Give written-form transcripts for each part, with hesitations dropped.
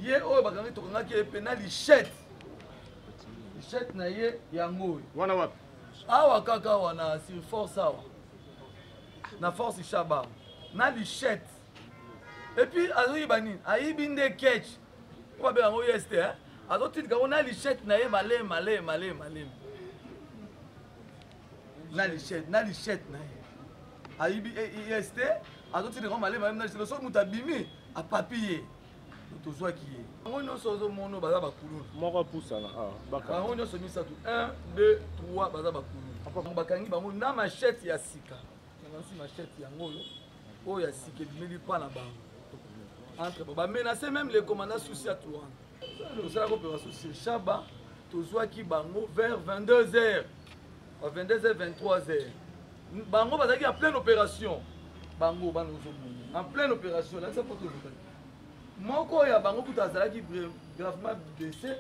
ye oyo bakangi tokangaki ye mpe na lichette na ye yango oyo wana wapi awa kaka wana sur force awa na force Shaba na lichette et puis azoyiba nini ayibi nde ketch oyo babenga yango yeste azotitika ngo na lichette na ye maleme na lichette na ye ayibi yeste azotitika ngo maleme na lichette soki moto abimi apapi tozwaki ye bango nyonso ozomona baza bakuluna moko pusana bango nyonso misato 1 2 3 baza bakuluna bakangi bango na machette ya sika nansi machette yango oyo ya sika ebimeli mpa na bango entre bamenace même les commandants souci à toi tosalaka opération sur Shaba tozwaki bango vers 22h 22h 23h bango bazalaki en pleine opération bango bana ozomona en pleine opération lakisa poto ozokaki moko ya bango kuta azalaki gravement blessé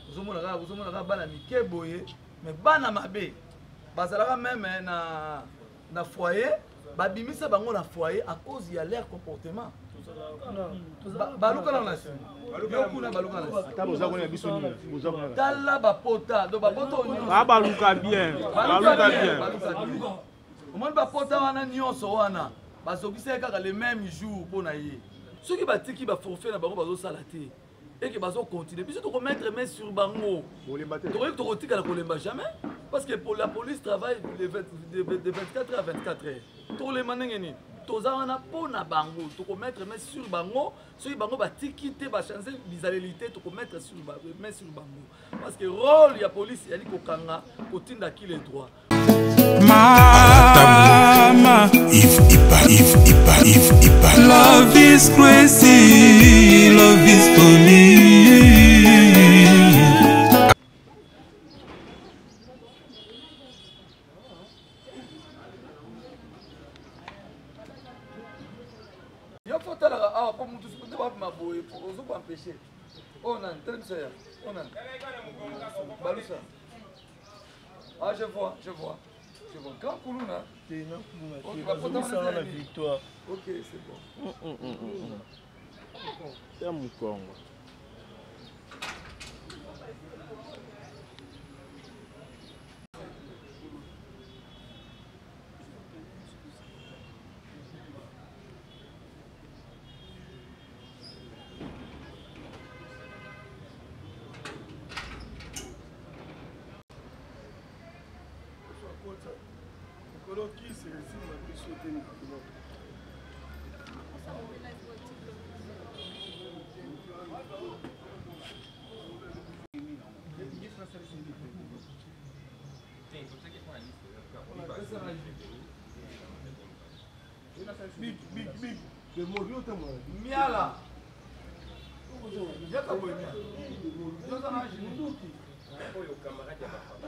ozomonaka bana mike boye mais bana mabe bazalaka même na foyer babimisa bango na foyer à cause ya leur comportement baluka na nsima yokuna baluka na nsima tala bapota do bapota nyonso baluka bien omoni bapota wana nyonso wana bazokisa kaka le même jour mpo na ye soki batiki baforfait na bango bazosala te eke bazocontinue biso tokomettre main sur bango tokoki tokotikala kolemba jamais parce que pour la police travaille de 24 à 24 heures tokolema ndenge nini toza wana mpo na bango tokomettre main sur bango soki bango batiki te bachange bizaleli te tokomettre main sur bango parce que rôle ya police yali kokanga kotindaki les droits Mama, if love is crazy, love is for me. Yo faut talaka ah pour mutu pour pas maboye pour ozo pas empêcher. Oh non, tel ça. Oh non. Balusa. Ah je vois. Grand Koulouna. C'est non, la victoire. Ok, c'est bon. C'est mon Congo. Qui c'est le signe Big. Le mot Miala. Yaka boy mia. Yoza na jini. Oyo camarade ya baba.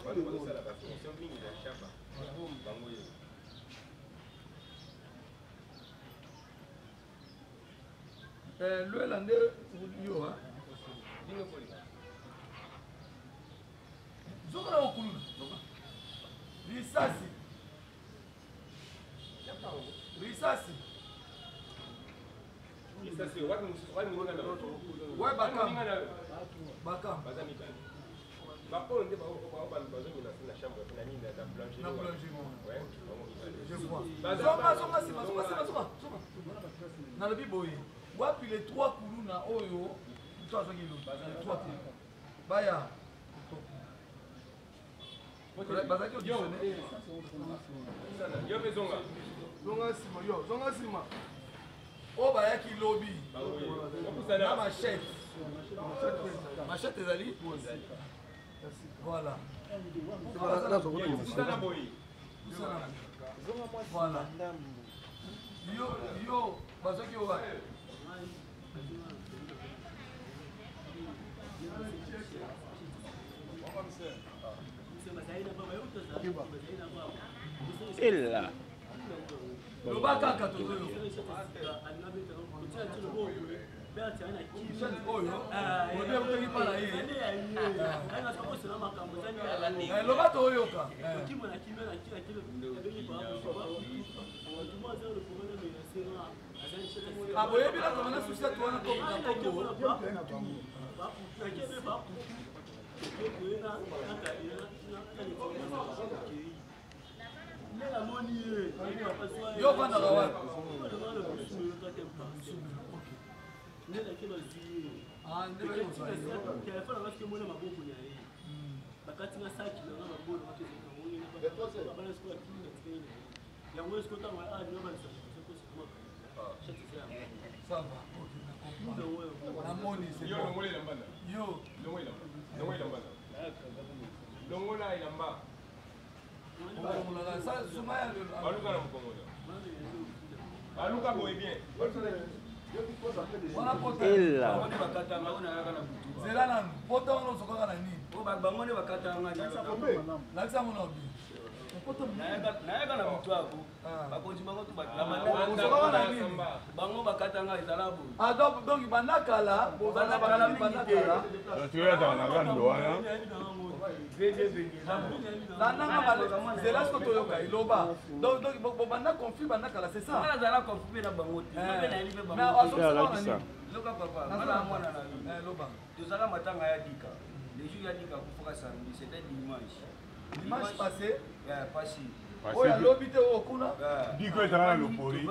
Wale wanasala ba fonction mingi ya Shaba. Bango yo. Le lande yo ha. Dingo poli. Zoka na okulu. Risasi. Risasi. Risasi wapi mwana na. Ouais Baka. Bazami kan. Bapo nde bazami na chambre na nini na blanchiment. Na blanchiment. Ouais. Je vois. Zonga. Na le biboyi. Wapi les 3 kuluna oyo. Toi zongi lo. Les 3 te. Baya. Bazaki auditionné. Yo bezonga. Zonga sima. Oh bayaki lobby. Na machette. Machette ezali. Voilà. Voilà. Yo, bazoki oba. Ella. Lobaka katozo. Lobato oyoka. Ah, vous voyez bien comment on a souci à toi, on a comme yo bana la wapi? Ah, ndio hiyo. Ça va. Yo, Aluka boy bien. Ela. Zela na pota wana sokoka na nini? O bango ne bakata ngani. Lakisa mona obi. Nayaga na mtu wako. Bakonzi bango tu sokoka na nini? Bango bakata ngani zalabu. Ah donc banakala, banakala banakala. Tu es dans la grande douane. Nanga bale zela sko to yoka iloba. Donc bana conflit banakala c'est ça. Ngala zala conflit na bango. Mais aso Loka papa, mala mwana na loba. Tozala matanga ya dika. Les jours ya dika kufoka samedi, c'était dimanche. Dimanche passé, passé. oh ya lobi te okuna. Diko ezala na lopori.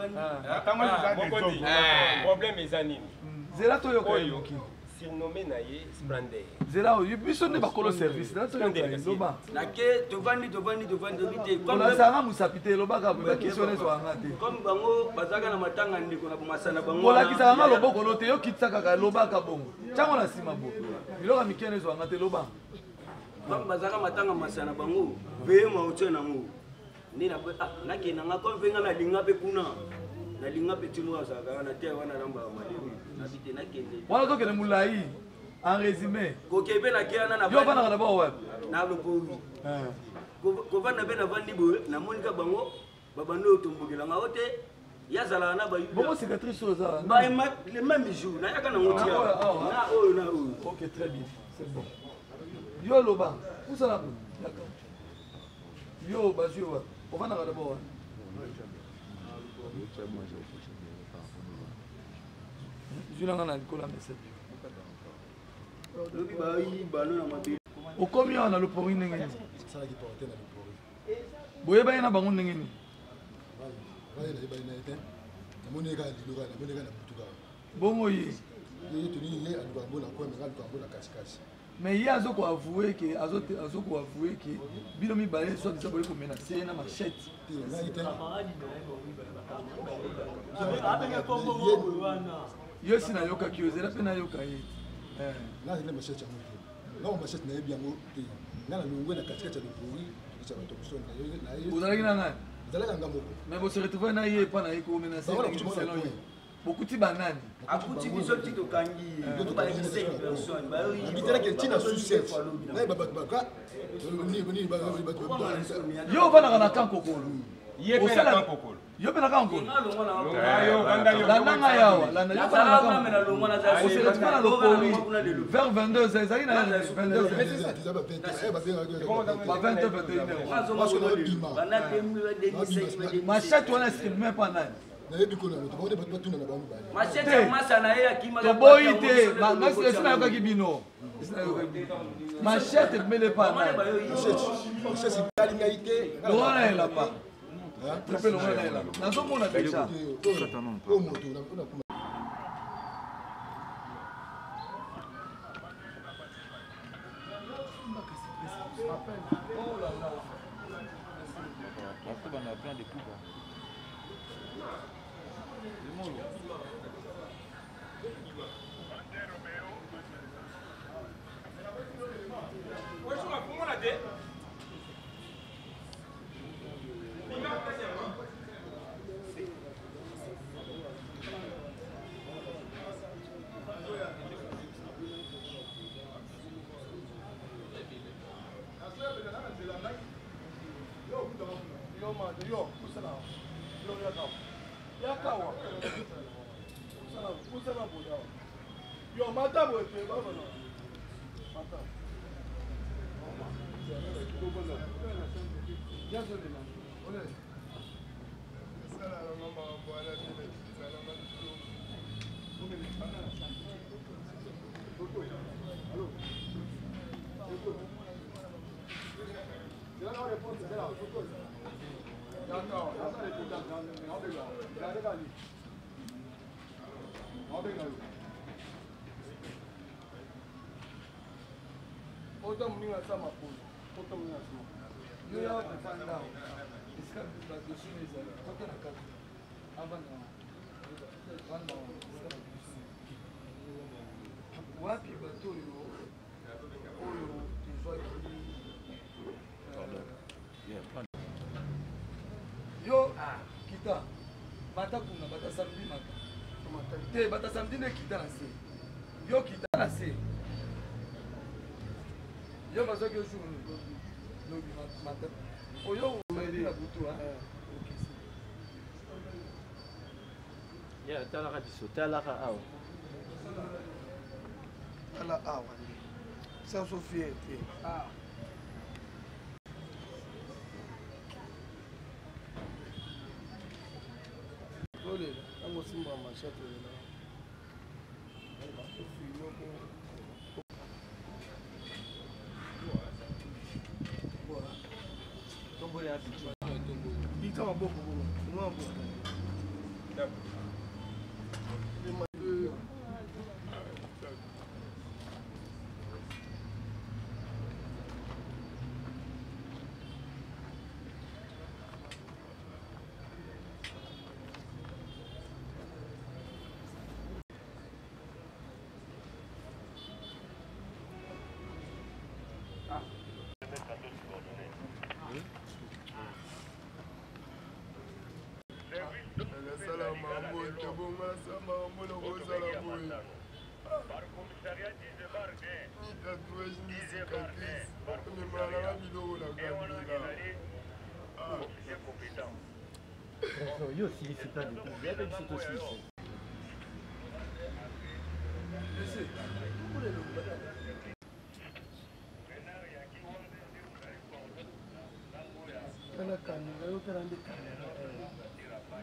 Atama Problème ezanini. Zela to yoka oyo surnommé naye Splendeur. Zela oyo biso ne bakolo service. Zela to yoka loba. Nake tovandi bite. Comme la sanga musapite loba ka ba questionner so anga te. Comme bango bazaka na matanga ndiko na masana bango. Kola kisa anga loboko lote yo kitaka ka loba ka bongo. Chango na sima bo. Biloka mikene so anga te loba. Comme bazaka matanga masana bango, veye mauche na ngo. Ni na nake na ngako venga na linga pe kuna. Na linga pe tinu azaka na te wana namba mali. Na bite na kende. Wala to kene mulai. En résumé. Kokebe na kiana na yo bana d'abord ouais. Na lopori. Ko vana be na vandi bo na monika bango babando tombogela ngaote yazala na ba. Bongo cicatrice oza. Ba le même jour na yaka na ngotia. Na oyo na oyo. OK, très bien. C'est bon. Yo loba. Où ça là? D'accord. Yo bazio. On va d'abord. Je n'en ai pas la message. Okomi wana lopori ndenge nini? Salaki porte na lopori. Boyeba na bango ndenge nini? Bale na yeba na ete. Namoni ka liloka, namoni ka na butuka. Bongo ye. Ye tuni ye aluka mbona kwa meka aluka mbona kasikasi. Mais ye azoko avouer que azoko avouer que bino mi balé so de saboye ko menacer na machette. Na ite. Yo sina yoka kiozela pe na yoka ye. Na ile machette ya moto. Non, machette na yebi yango te. Ngana longwe na katikati ya lopori, ça va tomber sur na ye. Vous allez na Zalaka ngamoko. Mais vous se retrouvez na ye pa na ye ko menacer selon ye. Bokuti banani. Akuti biso tito kangi. Yo ba ese personne. Ba yo Habitera que tina succès. Na ba yo bana na kankokolo. Ye pe na kankokolo. Yo pe na kankokolo. Yo ganda yo. La nanga yawa, la na yo bana na kankokolo. On se retrouve na lopori vers 22h, ça y est na 22h. Machette wana streamer pa nani? Toboyi te, ngasi sina yoka kibino. Machette mele pa nani? Longana ela pa. Trepe longana ela. Nazo mona déjà. On a plein de coups. Yo, madame, okay, madame. Autant mninga sama polo. Autant mninga sama. Yo ya kupanda. Iska dessus les ailes. Côté la carte. Avant wapi bato oyo tozwaki yo kita bata kuna bata samedi mata te bata samedi nde kita na se yo kita na se yo bazwaki yo jour lobi mata oyo na butu ya talaka biso talaka awa ala awa sans Sophie te ole tango simba machete na tombo ya bicho ika maboko bolo ngombo yo si c'est pas du tout bien avec cette aussi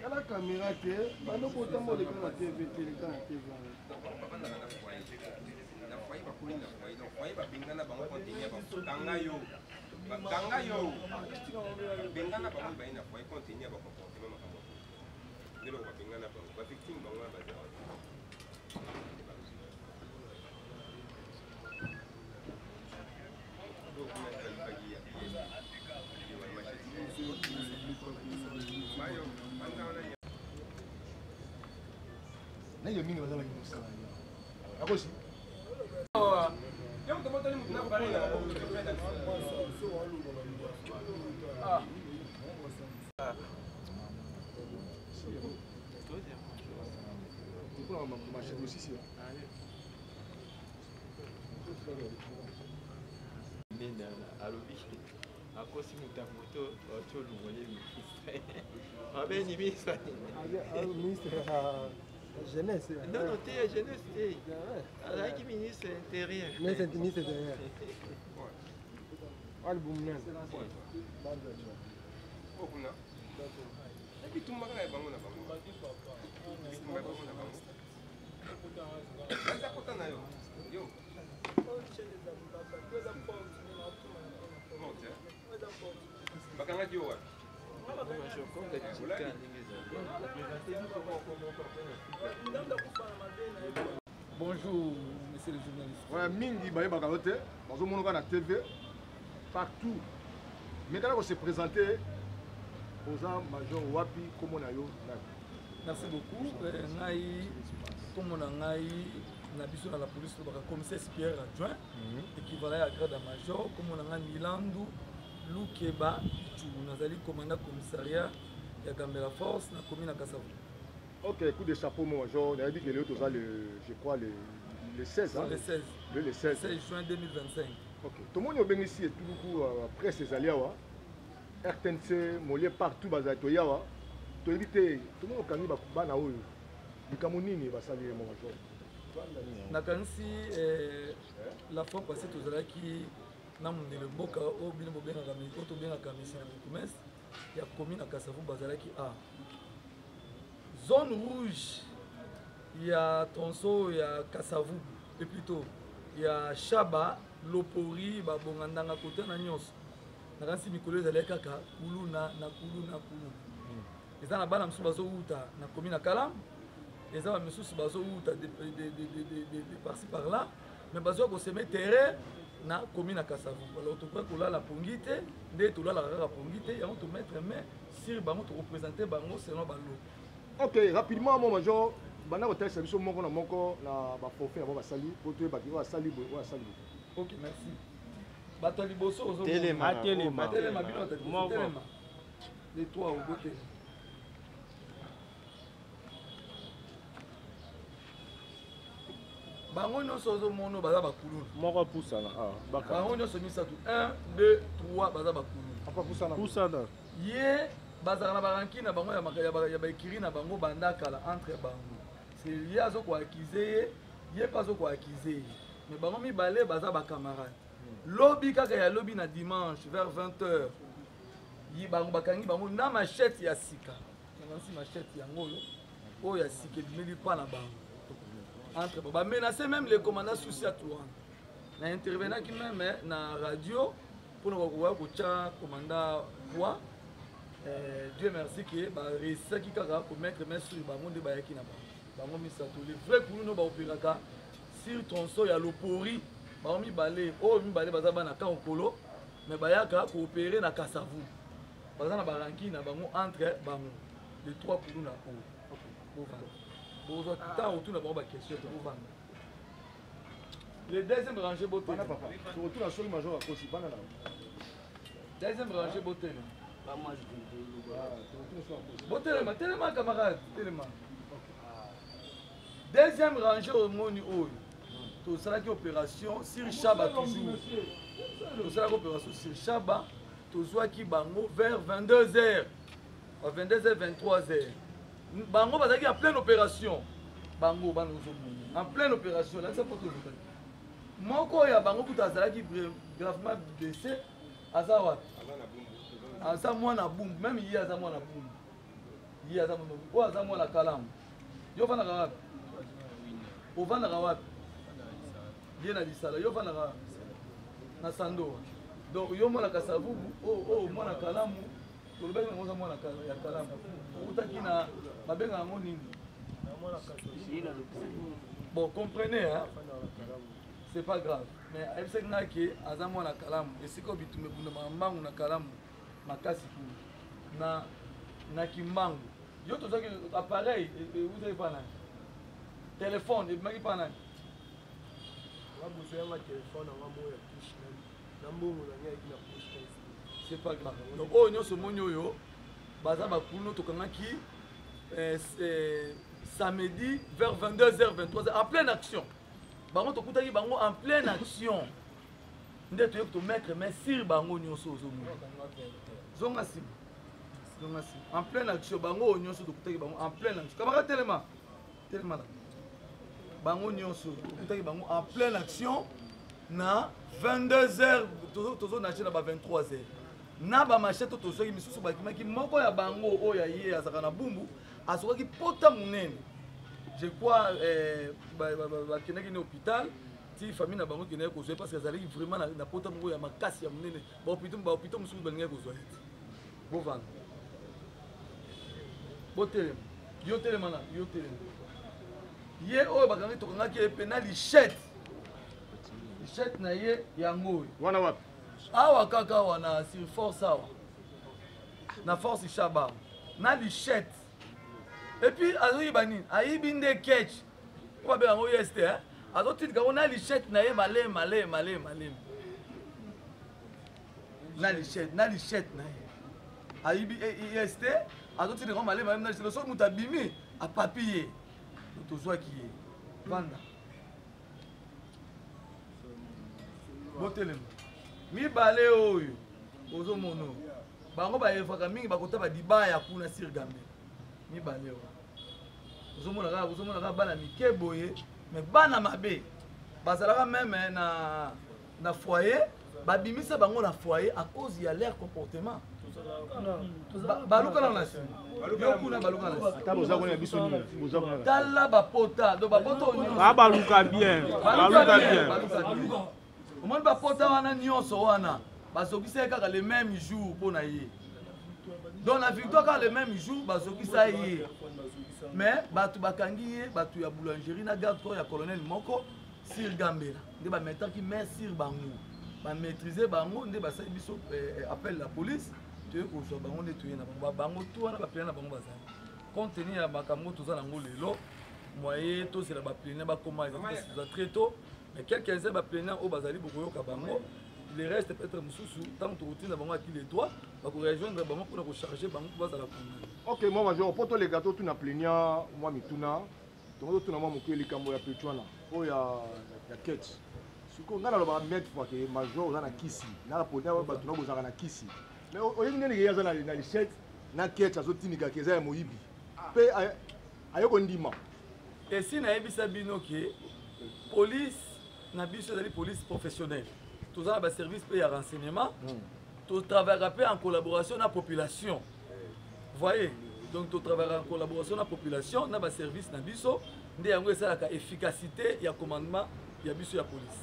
ala caméra te bando kotamba oleka na tv te leka na tv babengana bango contenir bakanga yo bengana bango baye na foye contenir bakomportement makambo nde loko babengana bango bavictime bango na baza na hiyo mingi bazalaki mosala akosi machete aussi si nena alobi akosi moto ya moto otyo olungoye ministre abeni ministre jeunesse non non te jeunesse te azalaki ministre intérieur ministre intérieur album nene okuna ebitumbaka na bango na bango baza kota na yo yo bakangaki yo wapi bonjour monsieur le journaliste ouais mingi bayebaka yo te bazomonaka na tv partout mais kala kose présenter oza major wapi kombo na yo nani merci beaucoup ngai kombo na ngai na biso na la police tobaka commissaire supérieur adjoint équivalent ya grade ya major kombo na ngai milandu lukeba pichu nazali commandant commissariat ya gambela force na commune ya Kasavu. ok coup de chapeau mon major nayebi ke leo toza je crois le 16 hein? le 16 juin 2025 ok tomoni obengisi etuluku presse ezali awa RTNC molie partout bazali toyawa toyebi te tomoni okangi bana oyo likambo nini basali mon major nakanisi la fois passée tozalaki na mondele mboka oyo bino bobengaka oyo tobengaka misina bokumese ya commune ya Kasavu bazalaki zone rouge il y a Tronso, il y a Kasavu et plutôt il y a Chaba Lopori babongandanga côté na nyonso na kansi mikolo ezali kaka kuluna na kuluna eza na bana misusu bazouta na commune na Kalam eza ba misusu bazouta de par-ci par là mais bazo ko semer terrain na commune na Kasavu alors to ko la pongite nde to la pongite ya to mettre main sur bango to représenter bango selon balo. OK, rapidement mon major bana hotel service moko na forfait na ba sali pour to ba ki ba sali. OK, merci. Bato liboso ozo Telema. Telema bino Telema. Les trois au côté. Bango nyonso ozo mono baza bakulu. Moko pusana. Bango nyonso misatu 1 2 3 baza bakulu. Apa pusana. Pusana. Ye bazaka na baranki na bango ya baekiri na bango bandakala entre bango. C'est lié azo ko accuser ye pas ko accuser. Mais bango mibale baza ba camarade. Lobby kaka ya lobby na dimanche vers 20h. Yi bango bakangi bango na machette ya sika. Nansi machette ya ngolo. O ya sika bimeli pa na bango. Entre ba menacer même les commandants souci à toi. Na intervenant qui même na radio pour nous voir ko cha commandant quoi. Dieu merci que ba réussir qui kaka pour mettre main sur bango de ba yaki na bango. Bango misato les vrais pour nous ba opéraka sur Tronso ya Lopori. Bango mibale o mibale baza bana ka okolo mais bayaka coopérer na Kasavu. Baza na baranki na bango entre bango les trois pour nous na o. OK. Bon, tant autour de la question pour vendre. Le deuxième rangé beauté. Sur retour la seule major à aussi banana. Deuxième rangé beauté. Pas moi je Beauté tellement camarade, tellement. Deuxième rangé au Moni Oy. Tout ça qui opération sur Chaba toujours. Tout ça opération sur Chaba, tout ça qui bango vers 22h. À 22h 23h. Bango bazaki en pleine opération. Bango en pleine opération. Là, ça faut tout dire. Moko ya bango kutazalaki gravement blessé. Azawa. Asa mwana boum. Même hier aza mwana boum. Hier aza mwana boum. O aza mwana Kalam. Yo fana kawapi. O fana kawapi. Ye na disala. Yo fana kawapi. Na Sando. Donc yo mwana Kasavu. O mwana Kalamu. Tolobaki na mwana ya Kalamu. Utaki na babenga ngo nini? Bon, comprenez hein. C'est pas grave. Mais FC Naki azamo na Kalamu. Et c'est comme bitume buna mambangu na Kalamu makasi ku na Kimbangu. Yo to zaki appareil vous avez pas na téléphone et maki pas na. Wa besoin ma téléphone en mo ya touche na mbongo na nya ikina push. C'est pas grave. Donc oh nyoso monyo yo baza bakulu tokangaki samedi vers 22h 23h en pleine action. Bango tokutaki bango en pleine action. Nde to yoko mettre mais sur bango nyonso ozomo. Zonga sim. En pleine action bango nyonso tokutaki bango en pleine action. Camarade tellement là. Bango nyonso tokutaki bango en pleine action na 22h tozo na chena ba 23h. Na ba machette to soki misusu bakimaki moko ya bango oya ye azaka na bumbu asokaki pota munene. Je crois ba kenaki na hôpital ti famille na bango kenaki ko parce que azali vraiment na pota mungo ya makasi ya munene ba hôpital mususu balinga ko zoa. Bo vendre. Bo telema. Yo telema na yo telema. Ye oyo bakangi to kangaki penal lichette. Lichette na ye yango. Wana wapi? Awa kaka wana sur force awa na force Chaba na lichette et puis azoyiba nini ayibi nde catch kwa be ngo yeste hein azotika na lichette na ye malé na lichette na ye ayibi yeste azotika ngo malé na lichette so mutabimi a papier tozwa ki ye vanda botelema mibale oyo ozomono bango bayefaka mingi bakota badibaya kuna sir gambe mibale oyo ozomona kaka bana mike boye mais bana mabe bazalaka meme na foyer babimisa bango na foyer à cause ya leur comportement baluka na nasi yokuna baluka na nasi ata boza kona biso nini boza kona tala bapota do bapota onyo Ah, baluka bien. Baluka bien. omoni bapota wana nyonso wana bazokisa kaka le même jour mpona ye donc na victoire kaka le même jour bazokisa ye mais bato bakangi ye bato ya boulangerie na garde corps ya colonel moko sir gambela nde bametaki main sur bango bamaîtrise bango nde basali biso appel la police toye kozwa bango nde toye na bango bango to wana baplene na bango bazali compte tenu ya makambo toza nango lelo moyen tozela baplene bakoma eza très tôt mais quelques-uns baplene oyo bazali bokoyoka bango le reste peut-être mosusu ntango tokotinda bango aki les droits bakorejoindre bango mpona kocharge bango mpo bazala condamné. ok moi major mpo toleka totuna plenia mwa mituna tongo totuna mwa moke likambo ya petu wana oyo ya kete sikoyo ngai nalobaka maître fois ke major oza na kisi bato nao bozalaka na kisi mais oyebi ndenge ye aza na lichette na kete azotinikaka eza ya moyibi mpe aye kondima esi nayebisa bino ke police na biso ezali police professionnelle toza na baservice mpe ya renseignement totravaillera mpe en collaboration na population voyez donc totravaillera en collaboration na population na baservice na biso nde yango esalaka efficacité ya commandement ya biso ya police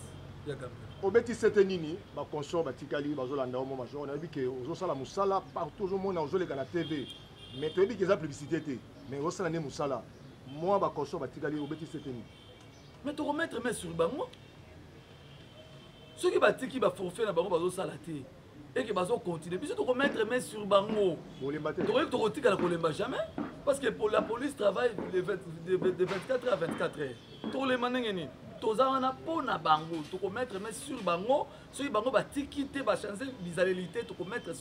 ya Gambia. obeti sete nini baconsort batikali bazolanda omo major nayebi ke ozosala mosala partout ozomona ozoleka na tv mais toyebi ke eza publicité te mais ozosala nde mosala mwa baconsort batikali obeti sete nini mais tokomettre main sur bango soki batiki baforfait na bango bazosala te eke bazocontinue biso tokomettre main sur bango tokoki tokotikala kolemba jamais parce que pour la police travaille de 24 heures à 24 heures tokolema ndenge nini toza wana mpona bango tokomettre main sur bango soki bango batiki te bachange bizaleli te tokomettre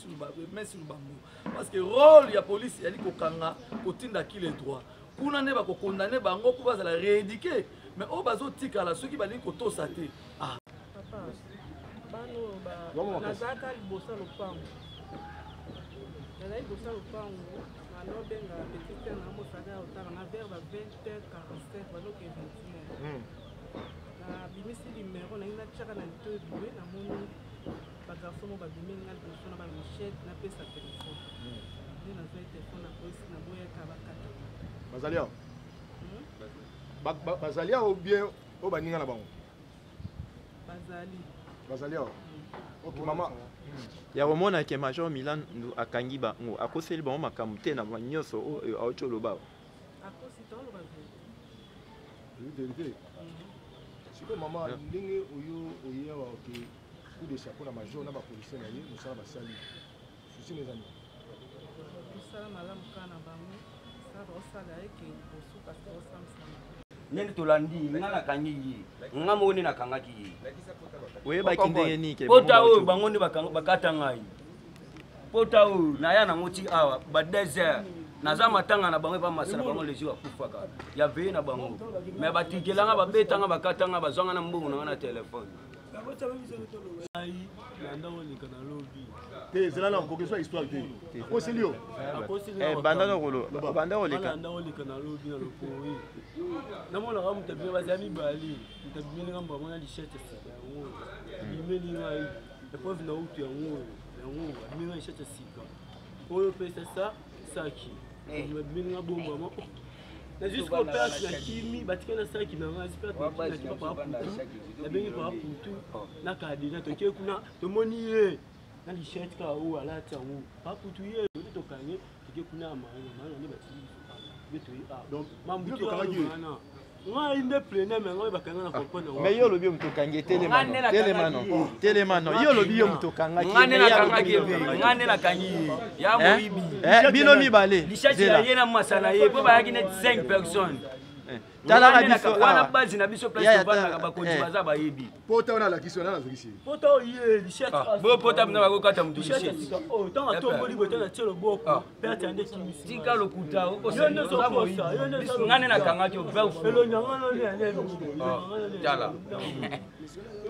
main sur bango parce que rôle ya police yali kokanga kotindaki les droits kuna nde bakokondane bango mpo bazala réédike mais oyo bazotikala soki balingi kotosa te nazalaka liboso lopango nazali liboso lopango nalobenga petite na mosala otala na vers ba 20h47 baloke 21 na bimisi limero nangi natiaka na lito ebwe namoni bagarso mo babimi nga liboso na bamichete napesa telefone nde nazwai telefone na polisi naboyaka bakata bazali awa bazali awa bien oyo baninga na bango bazali awa ok mama ya komona ke major Milan akangi bango akoseli bango makambo te na nyonso oyo awuti oloba akosi toloba verité sikoyo mama ndenge oyo oyewa oke coup de chapeau na major na bapolisier na ye mosala basali susi nezani mosala malamu kaka na bango sala osala eke liboso parce osamsama nende tolandi nga nakangi ye nga moko nde nakangaki ye oyebaki ndenge nini pota oyo bango nde bakata ngai pota oyo naya nango ti awa ba 2 heures naza matanga na bango epa masala bango lesi bakufaka ya veye na bango me batikelanga babetanga bakatanga bazwanga na mbongo nanga na telefone te ezala na kokeso ya histoire te akoseli yo banda koleka na lobi na lopoye namonaka moto abimi bazali mibale moto abimi ngambo amona lichete sika yango bimeli ngai epreuve na utu yango abimi nga lichete sika oyo pesa sa saki babimi nga bomba mo na jusqu'au perte na kimi batika na saki na ngai perte na kimi pa putu nabengi pa putu na kadina toke kuna tomoni ye na lichete ka oyo alati yango pa putu ye tokange toke kuna amana nde batili donc mambo tokangaki ngai nde plene me ngai bakanga na comprendre mais yo lobi moto kangi telemano yo lobi yo moto kangaki ngane nakangaki ngane nakangi ya moyibi bino mibale lichati ya ye na masana ye po bayaki net 5 personnes talaka biso wana base na biso place tovandaka bakonzi baza bayebi pota wana alakisi wana nazokisi pota oye lichati bo pota mna bakokata mutu lichati tanga tomboli bote na tielo boko perte ande kimisi tika lokuta okosa ngane nakangaki tala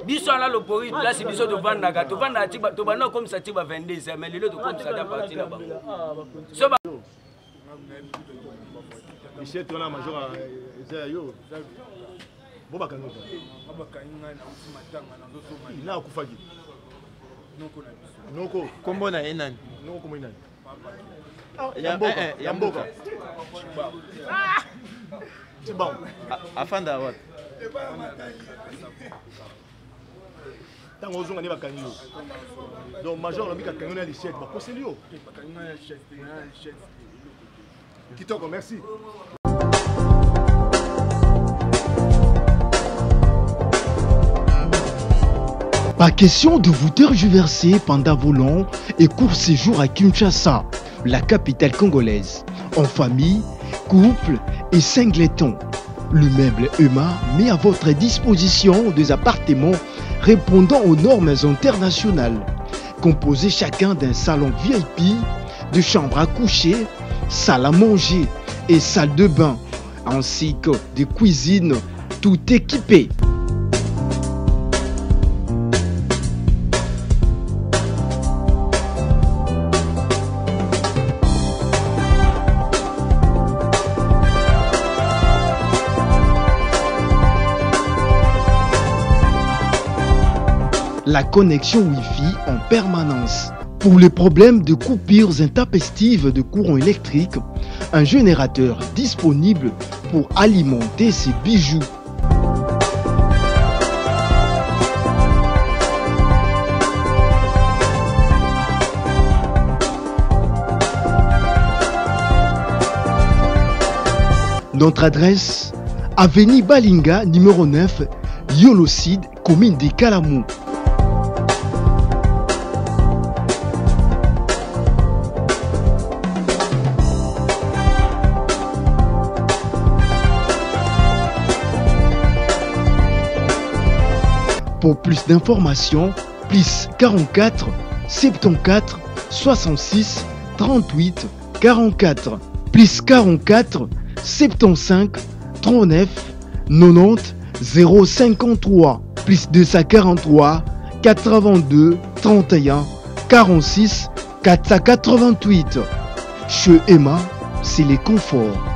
biso ala lopori place biso tovandaka tobanda okomisa ti ba 22 mais lelo tokomisa ta parti na bango lichette wana major eza ya yo bo bakangi bakangi ngai na uti matanga nazosoma na akufaki noko na biso. Noko. Kombo na ye nani? Noko kombo nani? Ya mboka. C'est bon. Afanda wapi? Tango ozonga ne bakangi yo. Donc major lobi ka kangi na lichette ba koseli yo. Bakangi na lichette. Kitoko, merci. Pas question de vous tergiverser pendant vos longs et courts séjours à Kinshasa, la capitale congolaise. En famille, couple et singleton. Le meuble EMA met à votre disposition des appartements répondant aux normes internationales, composés chacun d'un salon VIP, de chambres à coucher, salle à manger et salle de bain, ainsi que de cuisine tout équipées. La connexion Wi-Fi en permanence. Pour les problèmes de coupures intempestives de courant électrique, un générateur disponible pour alimenter ces bijoux. Notre adresse, avenue Balinga, numéro 9, Yolocide, commune de Kalamou. Pour plus d'informations, plus 44 74 66 38 44, plus 44 75 39 90 053, plus 243 82 31 46 488. Chez Emma, c'est les conforts.